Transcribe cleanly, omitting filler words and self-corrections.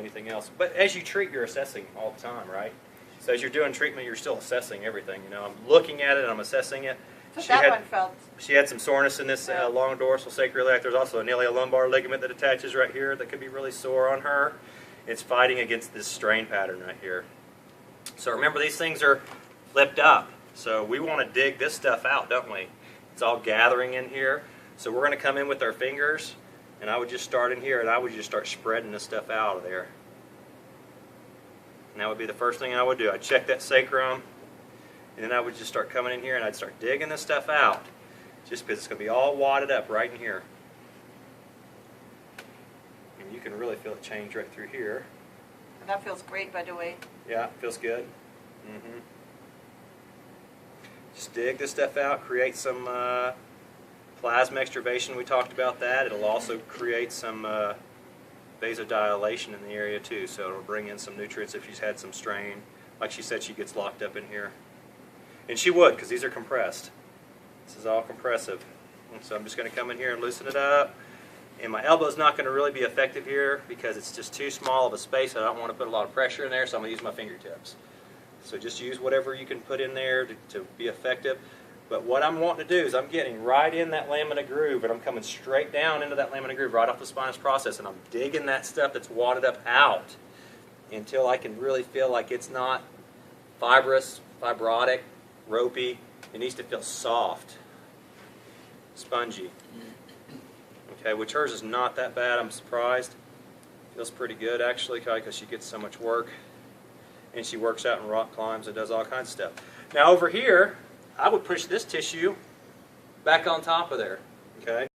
anything else. But as you treat, you're assessing all the time, right? So as you're doing treatment, you're still assessing everything. You know, I'm looking at it and I'm assessing it. So that one felt. She had some soreness in this long dorsal sacroiliac. There's also an iliolumbar ligament that attaches right here that could be really sore on her. It's fighting against this strain pattern right here. So remember, these things are lipped up. So we want to dig this stuff out, don't we? It's all gathering in here. So we're going to come in with our fingers, and I would just start in here, and I would just start spreading this stuff out of there. And that would be the first thing I would do. I'd check that sacrum, and then I would just start coming in here, and I'd start digging this stuff out, just because it's going to be all wadded up right in here. And you can really feel it change right through here. That feels great, by the way. Yeah, it feels good. Just dig this stuff out, create some plasma extravasation. We talked about that. It'll also create some vasodilation in the area too, so it'll bring in some nutrients if she's had some strain. Like she said, she gets locked up in here. And she would, because these are compressed. This is all compressive. And so I'm just going to come in here and loosen it up. And my elbow's not going to really be effective here because it's just too small of a space. I don't want to put a lot of pressure in there, so I'm going to use my fingertips. So just use whatever you can put in there to be effective. But what I'm wanting to do is I'm getting right in that lamina groove, and I'm coming straight down into that lamina groove right off the spinous process, and I'm digging that stuff that's wadded up out until I can really feel like it's not fibrous, fibrotic, ropey. It needs to feel soft, spongy. Okay, which hers is not that bad. I'm surprised. Feels pretty good actually, because she gets so much work, and she works out and rock climbs and does all kinds of stuff. Now over here, I would push this tissue back on top of there. Okay.